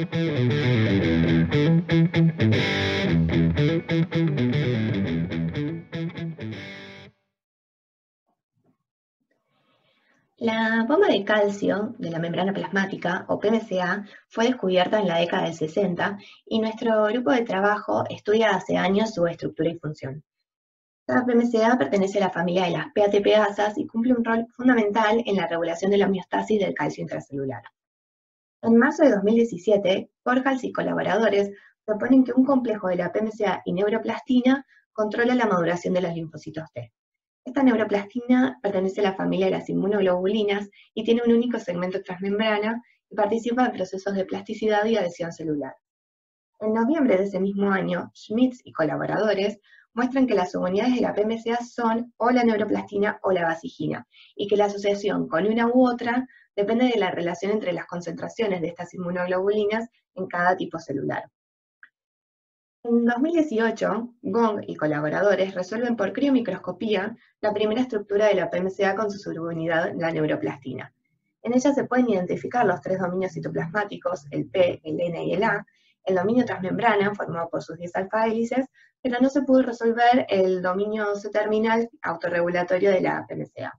La bomba de calcio de la membrana plasmática, o PMCA, fue descubierta en la década del 60 y nuestro grupo de trabajo estudia hace años su estructura y función. La PMCA pertenece a la familia de las PATPasas y cumple un rol fundamental en la regulación de la homeostasis del calcio intracelular. En marzo de 2017, Porjals y colaboradores proponen que un complejo de la PMCA y neuroplastina controla la maduración de los linfocitos T. Esta neuroplastina pertenece a la familia de las inmunoglobulinas y tiene un único segmento transmembrana y participa en procesos de plasticidad y adhesión celular. En noviembre de ese mismo año, Schmitz y colaboradores muestran que las subunidades de la PMCA son o la neuroplastina o la vasigina, y que la asociación con una u otra depende de la relación entre las concentraciones de estas inmunoglobulinas en cada tipo celular. En 2018, Gong y colaboradores resuelven por criomicroscopía la primera estructura de la PMCA con su subunidad, la neuroplastina. En ella se pueden identificar los tres dominios citoplasmáticos, el P, el N y el A, el dominio transmembrana, formado por sus 10 alfa-hélices, pero no se pudo resolver el dominio C-terminal autorregulatorio de la PMCA.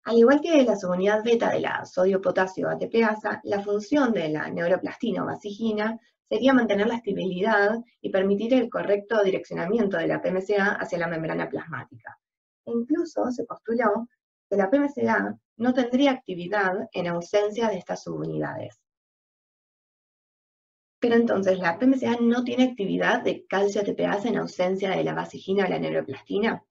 Al igual que la subunidad beta de la sodio-potasio ATPasa, la función de la neuroplastina o vasigina sería mantener la estabilidad y permitir el correcto direccionamiento de la PMCA hacia la membrana plasmática. E incluso se postuló que la PMCA no tendría actividad en ausencia de estas subunidades. Pero entonces, ¿la PMCA no tiene actividad de calcio ATPasa en ausencia de la vasigina o la neuroplastina?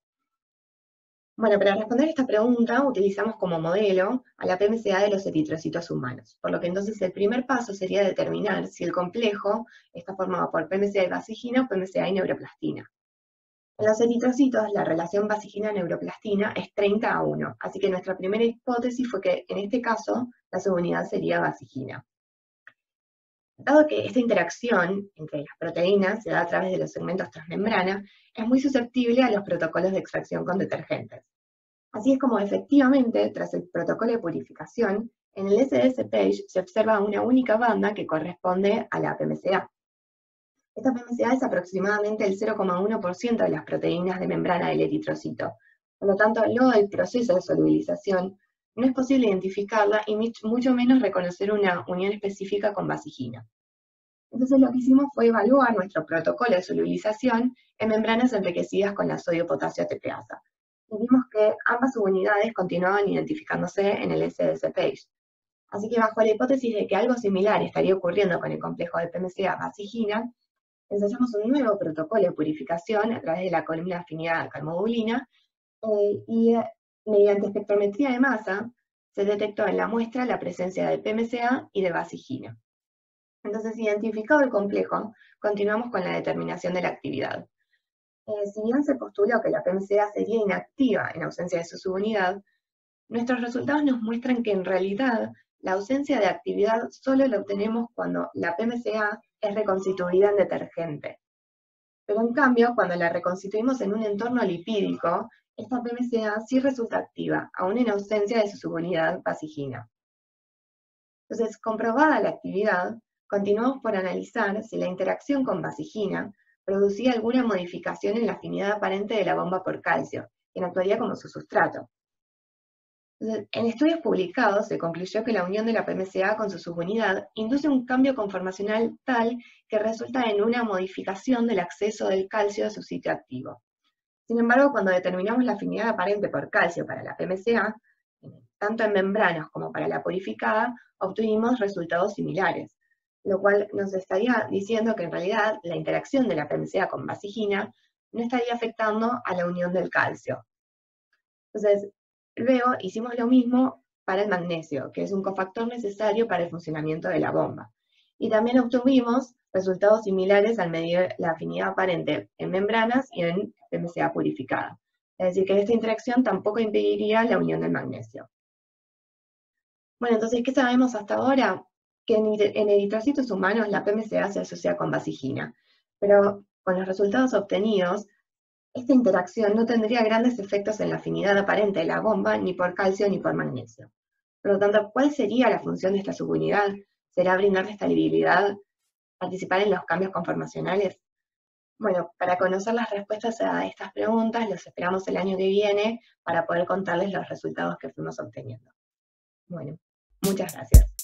Bueno, para responder esta pregunta utilizamos como modelo a la PMCA de los eritrocitos humanos, por lo que entonces el primer paso sería determinar si el complejo está formado por PMCA y vasigina o PMCA y neuroplastina. En los eritrocitos la relación vasigina-neuroplastina es 30:1, así que nuestra primera hipótesis fue que en este caso la subunidad sería vasigina. Dado que esta interacción entre las proteínas se da a través de los segmentos transmembrana, es muy susceptible a los protocolos de extracción con detergentes. Así es como efectivamente, tras el protocolo de purificación, en el SDS-PAGE se observa una única banda que corresponde a la PMCA. Esta PMCA es aproximadamente el 0,1% de las proteínas de membrana del eritrocito. Por lo tanto, luego del proceso de solubilización, no es posible identificarla y mucho menos reconocer una unión específica con vasigina. Entonces lo que hicimos fue evaluar nuestro protocolo de solubilización en membranas enriquecidas con la sodio-potasio ATPasa. Y vimos que ambas subunidades continuaban identificándose en el SDS-PAGE. Así que bajo la hipótesis de que algo similar estaría ocurriendo con el complejo de PMCA vasigina, ensayamos un nuevo protocolo de purificación a través de la columna de afinidad calmodulina y mediante espectrometría de masa se detectó en la muestra la presencia de PMCA y de vasigina. Entonces, identificado el complejo, continuamos con la determinación de la actividad. Si bien se postuló que la PMCA sería inactiva en ausencia de su subunidad, nuestros resultados nos muestran que en realidad la ausencia de actividad solo la obtenemos cuando la PMCA es reconstituida en detergente. Pero en cambio, cuando la reconstituimos en un entorno lipídico, esta PMCA sí resulta activa, aún en ausencia de su subunidad vasigina. Entonces, comprobada la actividad, continuamos por analizar si la interacción con vasigina producía alguna modificación en la afinidad aparente de la bomba por calcio, quien actuaría como su sustrato. Entonces, en estudios publicados se concluyó que la unión de la PMCA con su subunidad induce un cambio conformacional tal que resulta en una modificación del acceso del calcio a su sitio activo. Sin embargo, cuando determinamos la afinidad aparente por calcio para la PMCA, tanto en membranas como para la purificada, obtuvimos resultados similares, lo cual nos estaría diciendo que en realidad la interacción de la PMCA con vasigina no estaría afectando a la unión del calcio. Entonces, luego hicimos lo mismo para el magnesio, que es un cofactor necesario para el funcionamiento de la bomba. Y también obtuvimos resultados similares al medir la afinidad aparente en membranas y en PMCA purificada. Es decir, que esta interacción tampoco impediría la unión del magnesio. Bueno, entonces, ¿qué sabemos hasta ahora? Que en eritrocitos humanos la PMCA se asocia con vasigina, pero con los resultados obtenidos, esta interacción no tendría grandes efectos en la afinidad aparente de la bomba, ni por calcio ni por magnesio. Por lo tanto, ¿cuál sería la función de esta subunidad? ¿Será brindarle estabilidad, participar en los cambios conformacionales? Bueno, para conocer las respuestas a estas preguntas, los esperamos el año que viene para poder contarles los resultados que fuimos obteniendo. Bueno, muchas gracias.